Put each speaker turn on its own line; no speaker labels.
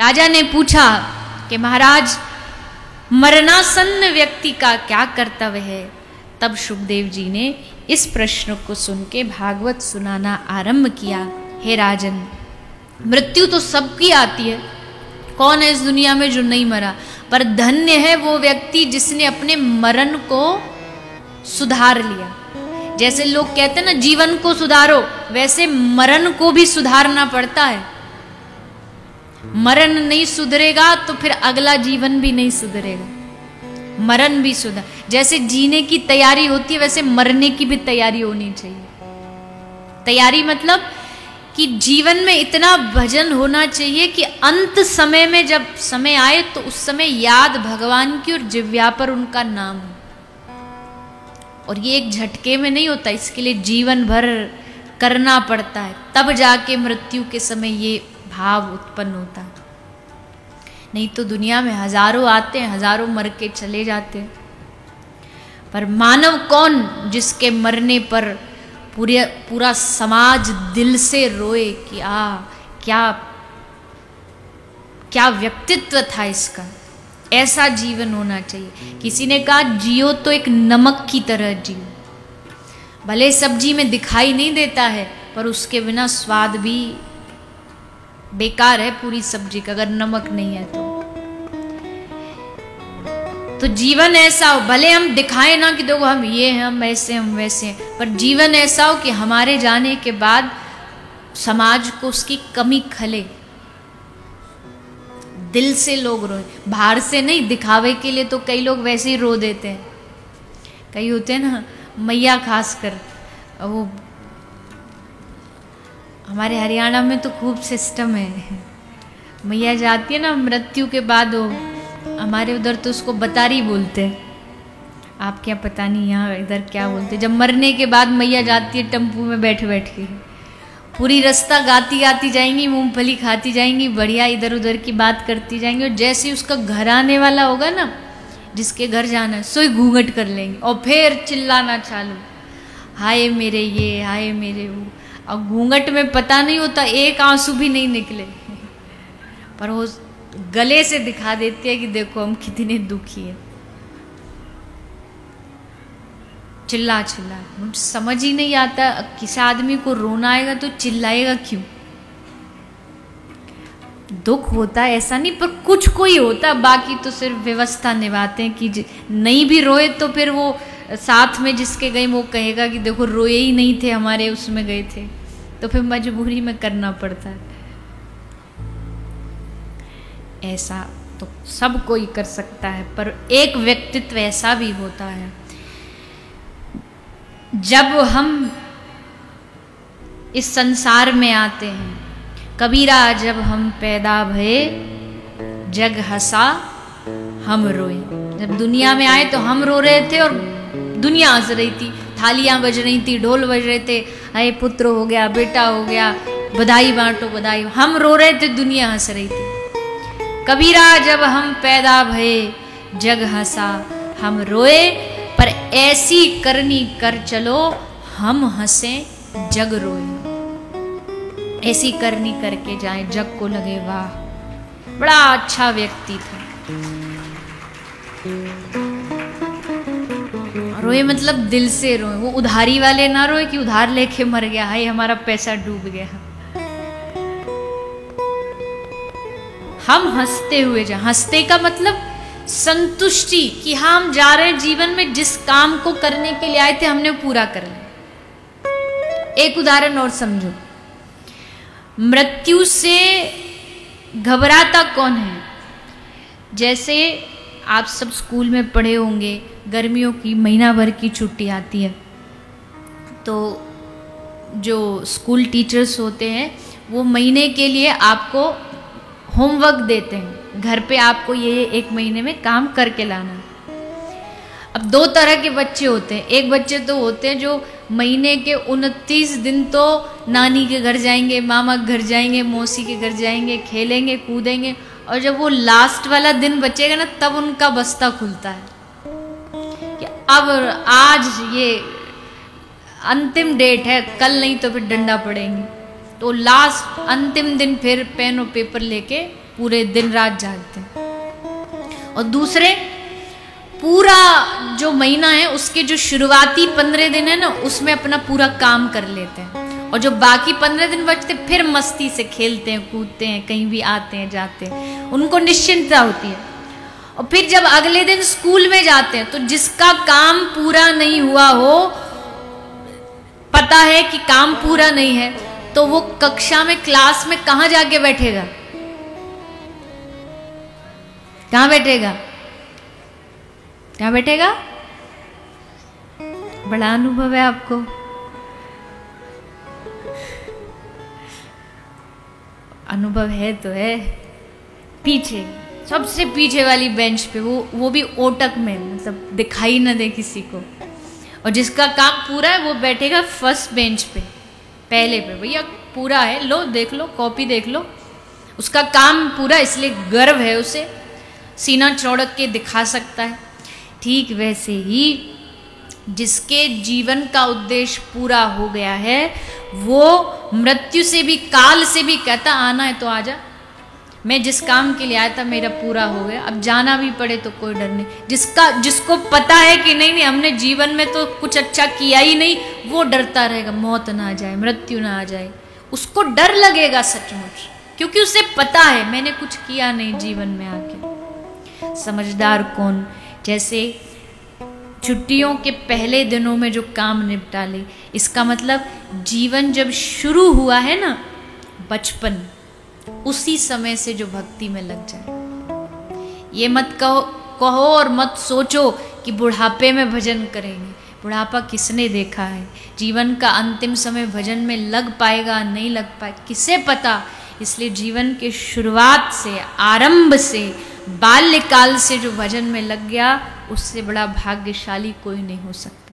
राजा ने पूछा कि महाराज मरणासन्न व्यक्ति का क्या कर्तव्य है। तब शुकदेव जी ने इस प्रश्न को सुन के भागवत सुनाना आरंभ किया। हे राजन, मृत्यु तो सबकी आती है, कौन है इस दुनिया में जो नहीं मरा, पर धन्य है वो व्यक्ति जिसने अपने मरण को सुधार लिया। जैसे लोग कहते हैं ना जीवन को सुधारो, वैसे मरण को भी सुधारना पड़ता है। मरण नहीं सुधरेगा तो फिर अगला जीवन भी नहीं सुधरेगा। मरण भी सुधर, जैसे जीने की तैयारी होती है वैसे मरने की भी तैयारी होनी चाहिए। तैयारी मतलब कि जीवन में इतना भजन होना चाहिए कि अंत समय में जब समय आए तो उस समय याद भगवान की और जिह्वा पर उनका नाम हो। और ये एक झटके में नहीं होता, इसके लिए जीवन भर करना पड़ता है, तब जाके मृत्यु के समय ये भाव उत्पन्न होता है। नहीं तो दुनिया में हजारों आते हैं, हजारों मर के चले जाते हैं, पर मानव कौन जिसके मरने पर पूरा समाज दिल से रोए कि क्या क्या व्यक्तित्व था इसका। ऐसा जीवन होना चाहिए। किसी ने कहा जियो तो एक नमक की तरह जियो। भले सब्जी में दिखाई नहीं देता है पर उसके बिना स्वाद भी बेकार है पूरी सब्जी का, अगर नमक नहीं है तो जीवन ऐसा हो, भले हम दिखाएं ना कि देखो हम ये हैं, हम ऐसे हम वैसे हैं, पर जीवन ऐसा हो कि हमारे जाने के बाद समाज को उसकी कमी खले, दिल से लोग रोए, बाहर से नहीं, दिखावे के लिए तो कई लोग वैसे ही रो देते हैं। कई होते हैं ना मैया, खासकर वो हमारे हरियाणा में तो खूब सिस्टम है। मैया जाती है ना मृत्यु के बाद, वो हमारे उधर तो उसको बतारी बोलते हैं, आपके यहाँ पता नहीं, यहाँ इधर क्या बोलते हैं। जब मरने के बाद मैया जाती है टेम्पू में बैठ बैठ के, पूरी रास्ता गाती गाती जाएंगी, मूंगफली खाती जाएंगी, बढ़िया इधर उधर की बात करती जाएंगी। और जैसे ही उसका घर आने वाला होगा ना, जिसके घर जाना है, सोई घूंघट कर लेंगे और फिर चिल्लाना चालू, हाय मेरे ये, हाय मेरे वो। और घूंघट में पता नहीं होता एक आंसू भी नहीं निकले, पर वो गले से दिखा देती है कि देखो हम कितने दुखी हैं। चिल्ला चिल्ला, मुझे समझ ही नहीं आता किसी आदमी को रोना आएगा तो चिल्लाएगा क्यों। दुख होता है ऐसा नहीं, पर कुछ कोई होता, बाकी तो सिर्फ व्यवस्था निभाते हैं कि नहीं भी रोए तो फिर वो साथ में जिसके गए वो कहेगा कि देखो रोए ही नहीं थे, हमारे उसमें गए थे, तो फिर मजबूरी में करना पड़ता है। ऐसा तो सब कोई कर सकता है, पर एक व्यक्तित्व ऐसा भी होता है, जब हम इस संसार में आते हैं, कबीरा जब हम पैदा भये जग हंसा हम रोए। जब दुनिया में आए तो हम रो रहे थे और दुनिया हंस रही थी, थालियां बज रही थी, ढोल बज रहे थे, अरे पुत्र हो गया, बेटा हो गया, बधाई बांटो बधाई। हम रो रहे थे, दुनिया हंस रही थी। कबीरा जब हम पैदा भये जग हंसा हम रोए, पर ऐसी करनी कर चलो हम हंसे जग रोए। ऐसी करनी करके जाए जग को लगे वाह, बड़ा अच्छा व्यक्ति था। रोए मतलब दिल से रोए, वो उधारी वाले ना रोए कि उधार लेके मर गया, हाय हमारा पैसा डूब गया। हम हंसते हुए जा, हंसते का मतलब संतुष्टि कि हाँ हम जा रहे हैं, जीवन में जिस काम को करने के लिए आए थे हमने पूरा कर लिया। एक उदाहरण और समझो, मृत्यु से घबराता कौन है? जैसे आप सब स्कूल में पढ़े होंगे, गर्मियों की महीना भर की छुट्टी आती है, तो जो स्कूल टीचर्स होते हैं वो महीने के लिए आपको होमवर्क देते हैं, घर पे आपको ये एक महीने में काम करके लाना। अब दो तरह के बच्चे होते हैं, एक बच्चे तो होते हैं जो महीने के 29 दिन तो नानी के घर जाएंगे, मामा के घर जाएंगे, मौसी के घर जाएंगे, खेलेंगे कूदेंगे, और जब वो लास्ट वाला दिन बचेगा ना तब उनका बस्ता खुलता है कि अब आज ये अंतिम डेट है, कल नहीं तो फिर डंडा पड़ेंगे। तो लास्ट अंतिम दिन फिर पेन और पेपर लेके पूरे दिन रात जागते हैं। और दूसरे पूरा जो महीना है उसके जो शुरुआती 15 दिन है ना, उसमें अपना पूरा काम कर लेते हैं, और जो बाकी 15 दिन बचते फिर मस्ती से खेलते हैं, कूदते हैं, कहीं भी आते हैं जाते हैं, उनको निश्चिंतता होती है। और फिर जब अगले दिन स्कूल में जाते हैं तो जिसका काम पूरा नहीं हुआ हो, पता है कि काम पूरा नहीं है, तो वो कक्षा में, क्लास में कहां जाके बैठेगा? कहां बैठेगा? कहां बैठेगा? बड़ा अनुभव है आपको। अनुभव है तो है। पीछे, सबसे पीछे वाली बेंच पे, वो भी ओटक में, मतलब दिखाई ना दे किसी को। और जिसका काम पूरा है वो बैठेगा फर्स्ट बेंच पे, पहले पे। भैया पूरा है, लो देख लो, कॉपी देख लो। उसका काम पूरा, इसलिए गर्व है उसे, सीना चौड़क के दिखा सकता है। ठीक वैसे ही जिसके जीवन का उद्देश्य पूरा हो गया है, वो मृत्यु से भी, काल से भी कहता आना है तो आजा, मैं जिस काम के लिए आया था मेरा पूरा हो गया, अब जाना भी पड़े तो कोई डर नहीं। जिसको पता है कि नहीं हमने जीवन में तो कुछ अच्छा किया ही नहीं, वो डरता रहेगा मौत ना आ जाए, मृत्यु ना आ जाए, उसको डर लगेगा सचमुच, क्योंकि उसे पता है मैंने कुछ किया नहीं जीवन में आके। समझदार कौन? जैसे छुट्टियों के पहले दिनों में जो काम निपटा ले, इसका मतलब जीवन जब शुरू हुआ है ना, बचपन, उसी समय से जो भक्ति में लग जाए। ये मत कहो और मत सोचो कि बुढ़ापे में भजन करेंगे। बुढ़ापा किसने देखा है? जीवन का अंतिम समय भजन में लग पाएगा नहीं लग पाएगा किसे पता। इसलिए जीवन के शुरुआत से, आरंभ से, बाल्यकाल से जो भजन में लग गया, उससे बड़ा भाग्यशाली कोई नहीं हो सकता।